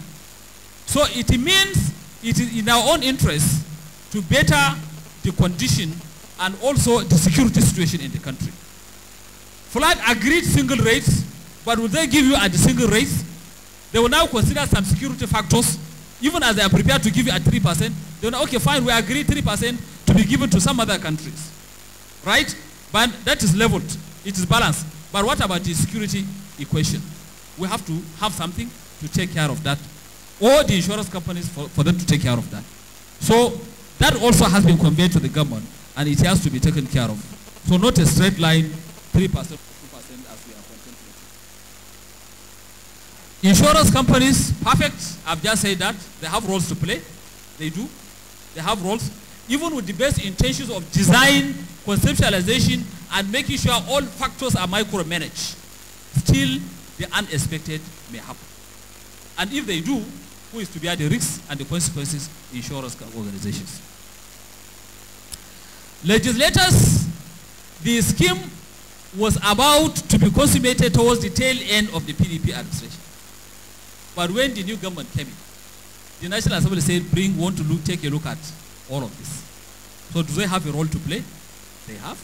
So it means it is in our own interest to better the condition and also the security situation in the country. FLAG agreed single rates, but will they give you at the single rates? They will now consider some security factors, even as they are prepared to give you at 3%. They will now, okay, fine, we agree 3% to be given to some other countries. Right? But that is leveled. It is balanced. But what about the security equation? We have to have something to take care of that, or the insurance companies for them to take care of that. So that also has been conveyed to the government, and it has to be taken care of. So not a straight line, 3% or 2% as we are contemplating. Insurance companies, perfect. I've just said that. They have roles to play. They do. They have roles. Even with the best intentions of design, conceptualization, and making sure all factors are micromanaged, still the unexpected may happen. And if they do, who is to bear the risks and the consequences? Insurance organizations. Legislators, the scheme was about to be consummated towards the tail end of the PDP administration. But when the new government came in, the National Assembly said, take a look at all of this. So do they have a role to play? They have.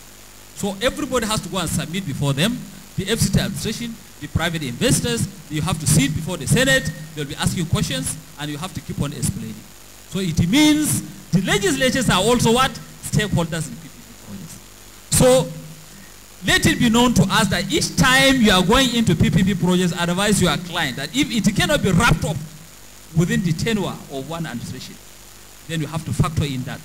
So everybody has to go and submit before them. The FCT administration, the private investors, you have to sit before the Senate, they'll be asking questions, and you have to keep on explaining. So it means the legislators are also what? Stakeholders in PPP projects. So let it be known to us that each time you are going into PPP projects, advise your client that if it cannot be wrapped up within the tenure of one administration, then you have to factor in that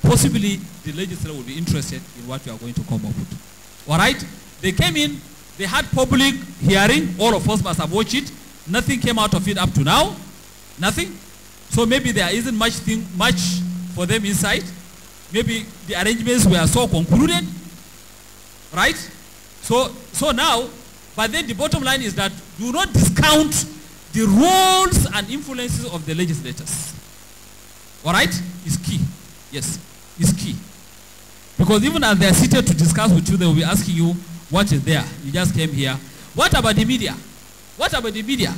possibly the legislature will be interested in what you are going to come up with. All right? They came in, they had public hearing, all of us must have watched it. Nothing came out of it up to now. Nothing. So maybe there isn't much for them inside. Maybe the arrangements were so concluded, right? So now, but then the bottom line is that do not discount the roles and influences of the legislators. All right? It's key. Yes, it's key. Because even as they are seated to discuss with you, they will be asking you, what is there? You just came here. What about the media? What about the media?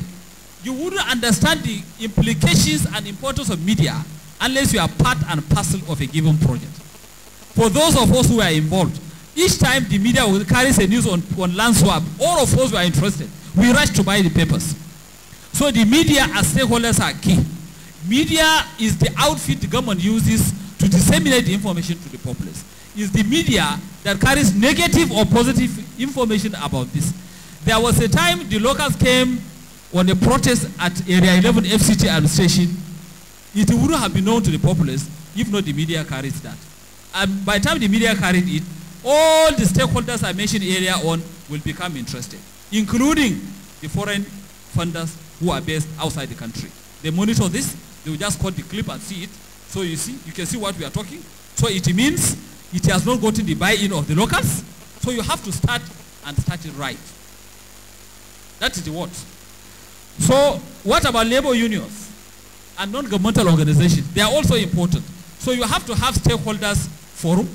You wouldn't understand the implications and importance of media unless you are part and parcel of a given project. For those of us who are involved, each time the media will carry a news on land swap, all of us who are interested, we rush to buy the papers. So the media as stakeholders are key. Media is the outfit the government uses to disseminate the information to the populace. It's the media that carries negative or positive information about this. There was a time the locals came on a protest at Area 11 FCT administration. It wouldn't have been known to the populace if not the media carries that. And by the time the media carried it, all the stakeholders I mentioned earlier on will become interested, including the foreign funders who are based outside the country. They monitor this, they will just cut the clip and see it. So you see, you can see what we are talking. So it means it has not gotten the buy-in of the locals. So you have to start it right. That is the word. So what about labor unions and non-governmental organizations? They are also important. So you have to have stakeholders forum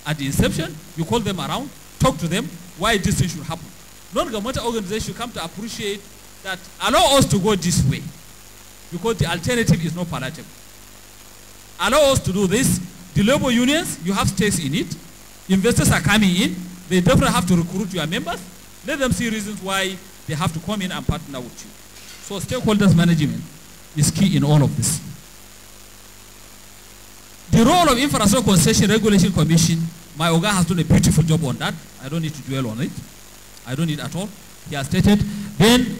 at the inception. You call them around, talk to them why this thing should happen. Non-governmental organizations should come to appreciate that allow us to go this way because the alternative is not palatable. Allow us to do this. The labor unions, you have stakes in it. Investors are coming in. They definitely have to recruit your members. Let them see reasons why they have to come in and partner with you. So stakeholders management is key in all of this. The role of Infrastructure Concession Regulation Commission, my Oga has done a beautiful job on that. I don't need to dwell on it. I don't need at all. He has stated. Then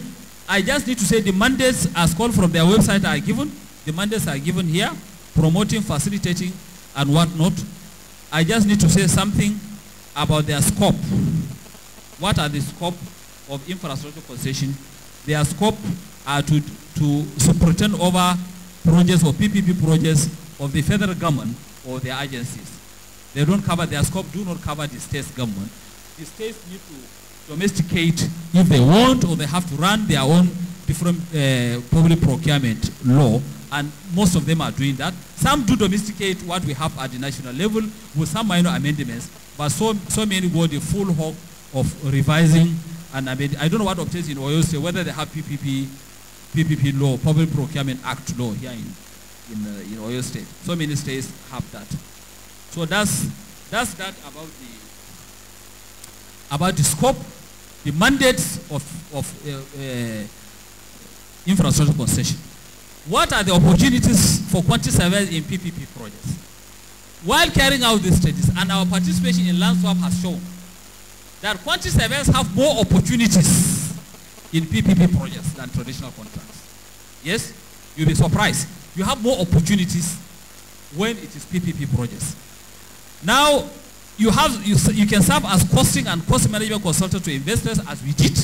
I just need to say the mandates as called from their website are given. The mandates are given here, promoting, facilitating, and whatnot. I just need to say something about their scope. What are the scope of infrastructure concession? Their scope are to superintend over projects or PPP projects of the federal government or their agencies. They don't cover, their scope do not cover the state's government. The states need to domesticate if they want, or they have to run their own different public procurement law, and most of them are doing that. Some do domesticate what we have at the national level with some minor amendments, but so many go the full hog of revising and amending. I don't know what obtains in Oyo State, whether they have PPP law, Public Procurement Act law here in Oyo State. So many states have that. So that's that about the scope, the mandates of infrastructure concession. What are the opportunities for quantity surveyors in PPP projects? While carrying out these studies, and our participation in land swap has shown that quantity surveyors have more opportunities in PPP projects than traditional contracts. Yes, you'll be surprised. You have more opportunities when it is PPP projects. Now, you can serve as costing and cost management consultant to investors, as we did.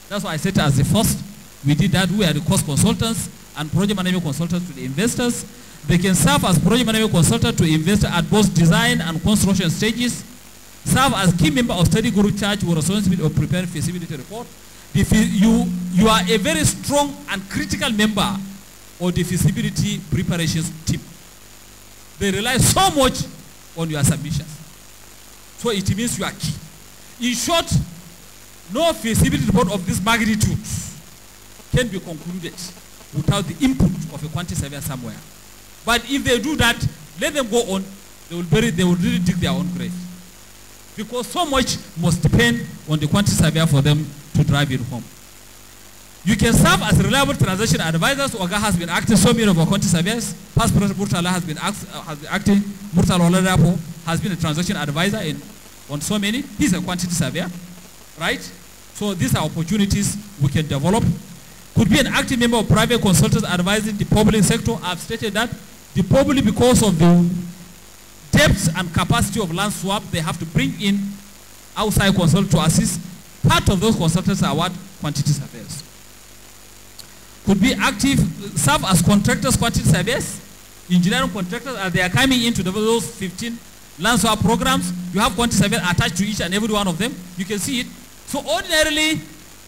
That's why I said as the first. We did that. We are the cost consultants and project management consultants to the investors. They can serve as project management consultant to investors at both design and construction stages. Serve as key member of study group charged with responsibility of preparing feasibility report. You are a very strong and critical member of the feasibility preparations team. They rely so much on your submissions. So it means you are key. In short, no feasibility report of this magnitude can be concluded without the input of a quantity surveyor somewhere. But if they do that, let them go on. They will really dig their own grave. Because so much must depend on the quantity surveyor for them to drive it home. You can serve as reliable transaction advisors. Oga has been acting, so many of our quantity surveyors. Past President Murtala has been acting. Murtala Oladapo has been a transaction advisor on so many. He's a quantity surveyor, right? So these are opportunities we can develop. Could be an active member of private consultants advising the public sector. I've stated that the public, because of the depth and capacity of land swap, they have to bring in outside consultants to assist. Part of those consultants are what? Quantity surveyors. could be active, serve as contractors, quantity surveyors, engineering contractors, as they are coming into those 15 land swap programs. You have quantity surveyors attached to each and every one of them. You can see it. So ordinarily,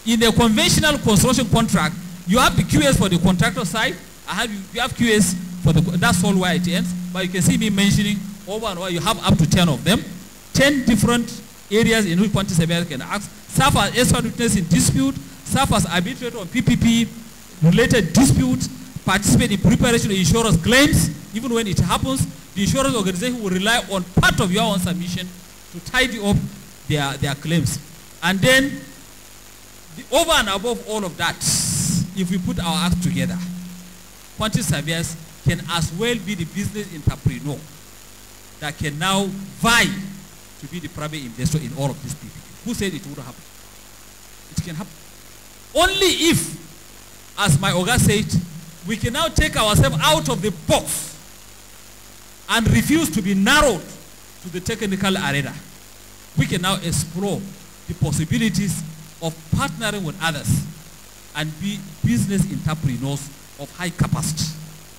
in a conventional construction contract, you have the QS for the contractor side, you have QS for the, that's all where it ends. But you can see me mentioning over and over, you have up to 10 of them. 10 different areas in which quantity surveyors can ask. Serve as expert witness in dispute, serve as arbitrator on PPP related disputes, participate in preparation of insurance claims. Even when it happens, the insurance organization will rely on part of your own submission to tidy up their claims. And then, over and above all of that, if we put our acts together, quantity surveyors can as well be the business entrepreneur that can now vie to be the private investor in all of these people. Who said it would happen? It can happen. Only if, as my Oga said, we can now take ourselves out of the box and refuse to be narrowed to the technical arena. We can now explore the possibilities of partnering with others and be business entrepreneurs of high capacity.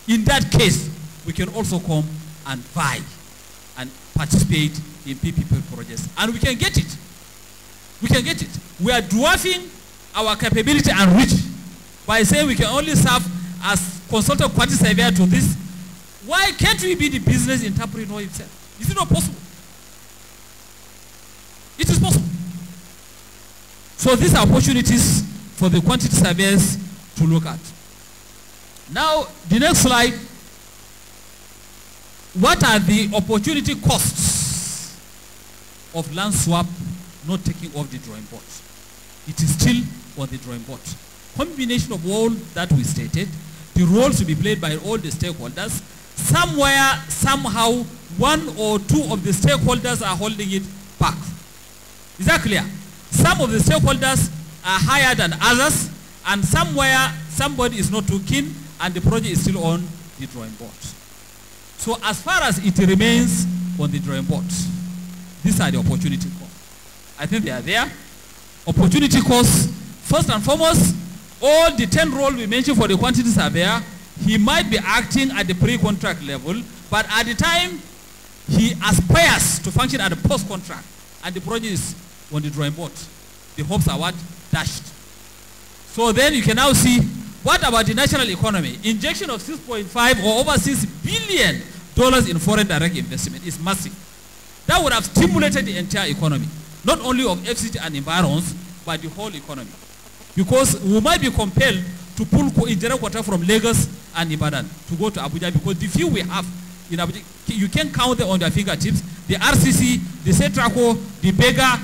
In that case, we can also come and vie and participate in PPP projects. And we can get it. We can get it. We are dwarfing our capability and reach by saying we can only serve as consultant quantity surveyor to this. Why can't we be the business entrepreneur himself? Is it not possible? It is possible. So these are opportunities for the quantity surveyors to look at. Now, the next slide. What are the opportunity costs of land swap not taking off the drawing board? It is still on the drawing board. Combination of all that we stated, the roles to be played by all the stakeholders. Somewhere, somehow, one or two of the stakeholders are holding it back. Is that clear? Some of the stakeholders are higher than others, and somewhere somebody is not too keen, and the project is still on the drawing board. So as far as it remains on the drawing board, these are the opportunity costs. I think they are there. Opportunity costs, first and foremost, all the 10 roles we mentioned for the quantity surveyor, he might be acting at the pre-contract level, but at the time he aspires to function at the post-contract, and the project is on the drawing board. The hopes are what? Dashed. So then you can now see, what about the national economy? Injection of 6.5 or over $6 billion in foreign direct investment is massive. That would have stimulated the entire economy, not only of FCT and environs, but the whole economy. Because we might be compelled to pull indirect water from Lagos and Ibadan to go to Abuja, because the few we have in Abuja, you can count them on their fingertips. The RCC, the Setraco, the Bega,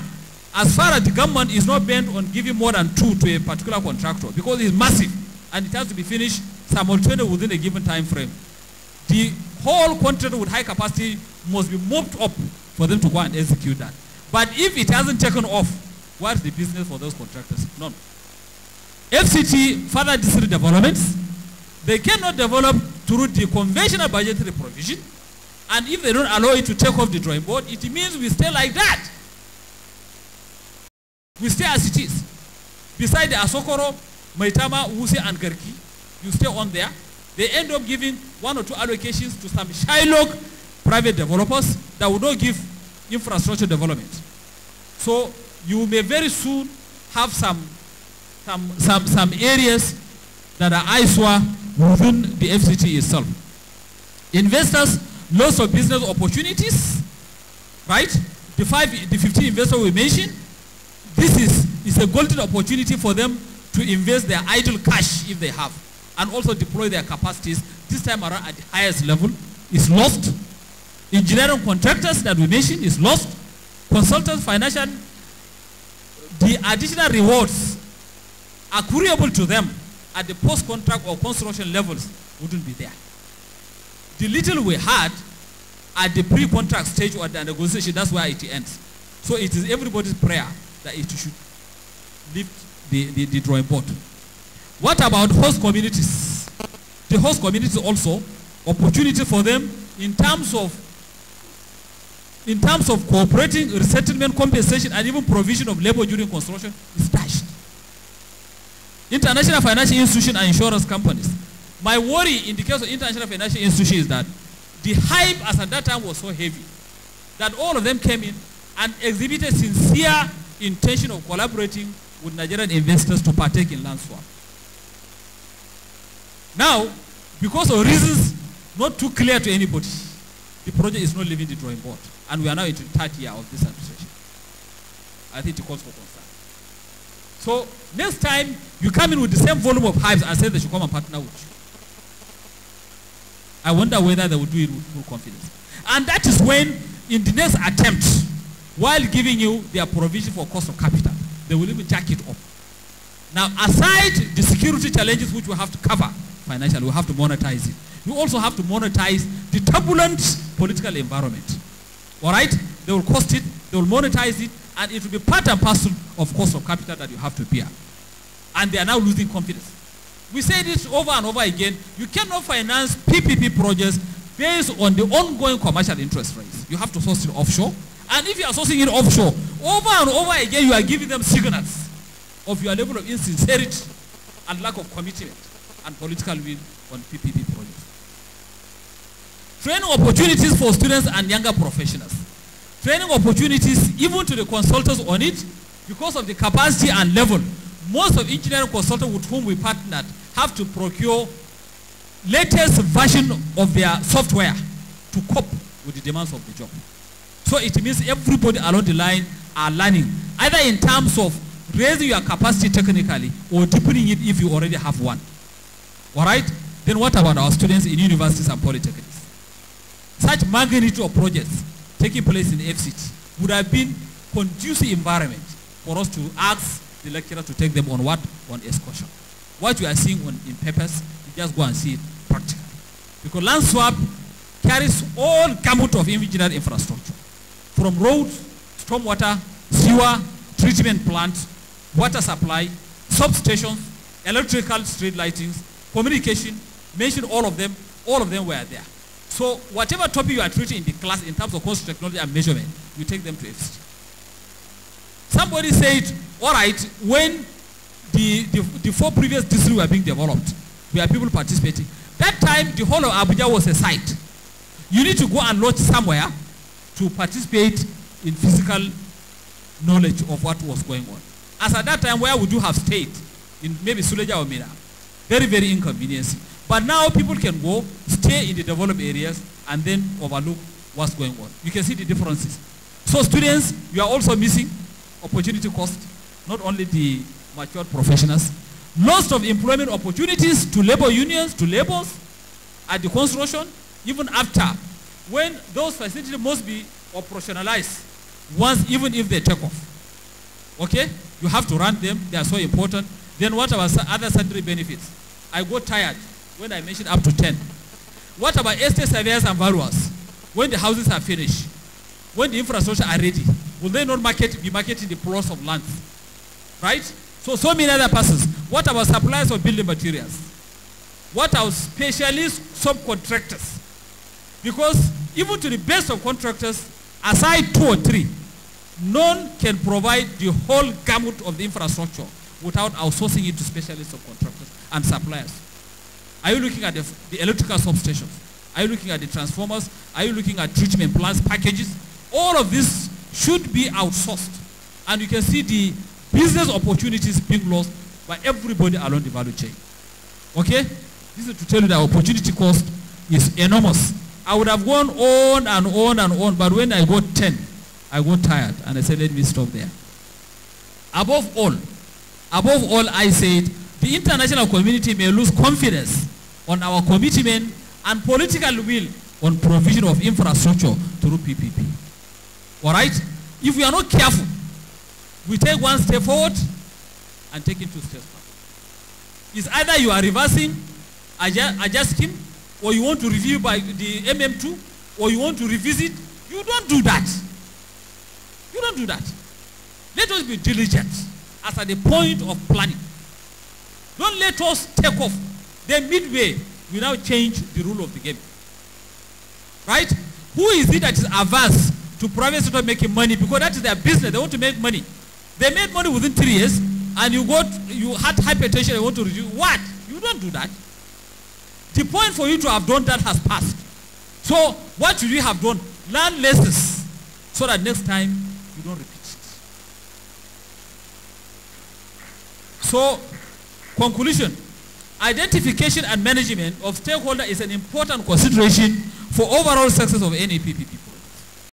as far as the government is not bent on giving more than 2 to a particular contractor, because it's massive and it has to be finished simultaneously within a given time frame. The whole contract with high capacity must be moved up for them to go and execute that. But if it hasn't taken off, what's the business for those contractors? None. FCT, further district developments, they cannot develop through the conventional budgetary provision, and if they don't allow it to take off the drawing board, it means we stay like that. We stay as it is. Beside the Asokoro, Maitama, Wuse, and Garki, you stay on there. They end up giving 1 or 2 allocations to some Shylock private developers that will not give infrastructure development. So you may very soon have some areas that are ISWA within the FCT itself. Investors, lots of business opportunities, right? The 15 investors we mentioned, this is a golden opportunity for them to invest their idle cash if they have, and also deploy their capacities this time around at the highest level. Is lost. Engineering contractors that we mentioned is lost. Consultants, financial, the additional rewards accruable to them at the post-contract or construction levels wouldn't be there. The little we had at the pre-contract stage or the negotiation, that's where it ends. So it is everybody's prayer that it should lift the drawing board. What about host communities? The host communities also, opportunity for them in terms of cooperating, resettlement, compensation, and even provision of labor during construction is dashed. International financial institutions and insurance companies. My worry in the case of international financial institutions is that the hype as at that time was so heavy that all of them came in and exhibited sincere intention of collaborating with Nigerian investors to partake in land swap. Now, because of reasons not too clear to anybody, the project is not leaving the drawing board. And we are now into the third year of this administration. I think it calls for concern. So, next time, you come in with the same volume of hypes and say they should come and partner with you. I wonder whether they will do it with full confidence. And that is when, in the next attempt, while giving you their provision for cost of capital, they will even jack it up. Now, aside the security challenges which we have to cover financially, we have to monetize it. We also have to monetize the turbulent political environment. All right? They will cost it, they will monetize it, and it will be part and parcel of cost of capital that you have to bear. And they are now losing confidence. We say this over and over again. You cannot finance PPP projects based on the ongoing commercial interest rates. You have to source it offshore. And if you are sourcing it offshore, over and over again, you are giving them signals of your level of insincerity and lack of commitment and political will on PPP projects. Training opportunities for students and younger professionals. Training opportunities even to the consultants on it, because of the capacity and level. Most of engineering consultants with whom we partnered have to procure latest version of their software to cope with the demands of the job. So it means everybody along the line are learning, either in terms of raising your capacity technically or deepening it if you already have one. All right? Then what about our students in universities and polytechnics? Such magnitude of projects taking place in FCT would have been conducive environment for us to ask the lecturer to take them on what? On excursion. What you are seeing in papers, you just go and see it practically. Because land swap carries all gamut of engineered infrastructure. From roads, stormwater, sewer, treatment plants, water supply, substations, electrical street lightings, communication, mention all of them were there. So whatever topic you are treating in the class in terms of cost, technology, and measurement, you take them to FCT. Somebody said, all right, when the four previous districts were being developed, we had people participating. That time, the whole of Abuja was a site. You need to go and lodge somewhere to participate in physical knowledge of what was going on. As at that time, where would you have stayed? In maybe Suleja or Mina. Very, very inconveniencing. But now people can go, stay in the developed areas, and then overlook what's going on. You can see the differences. So students, you are also missing opportunity cost, not only the matured professionals. Lots of employment opportunities to labor unions, to laborers at the construction, even after, when those facilities must be operationalized once, even if they take off. Okay? You have to run them. They are so important. Then what about other sundry benefits? I got tired when I mentioned up to 10. What about estate surveyors and valuers? When the houses are finished, when the infrastructure are ready, will they not be marketing the plots of land? Right? So many other persons. What about suppliers of building materials? What about specialist subcontractors? Because even to the best of contractors, aside 2 or 3, none can provide the whole gamut of the infrastructure without outsourcing it to specialist subcontractors and suppliers. Are you looking at the electrical substations? Are you looking at the transformers? Are you looking at treatment plants, packages? All of this should be outsourced. And you can see the business opportunities being lost by everybody along the value chain. Okay? This is to tell you that opportunity cost is enormous. I would have gone on and on and on, but when I got 10, I got tired, and I said, let me stop there. Above all, I said, the international community may lose confidence on our commitment and political will on provision of infrastructure through PPP. All right? If we are not careful, we take one step forward and take it 2 steps back. It's either you are reversing, adjusting, or you want to review by the MM2, or you want to revisit. You don't do that. You don't do that. Let us be diligent as at the point of planning. Don't let us take off. Then midway, we now change the rule of the game. Right? Who is it that is averse to private sector making money? Because that is their business. They want to make money. They made money within 3 years, and you had hypertension and you want to reduce, what? You don't do that. The point for you to have done that has passed. So what should you have done? Learn lessons so that next time you don't repeat it. So, conclusion. Identification and management of stakeholder is an important consideration for overall success of NIPPP.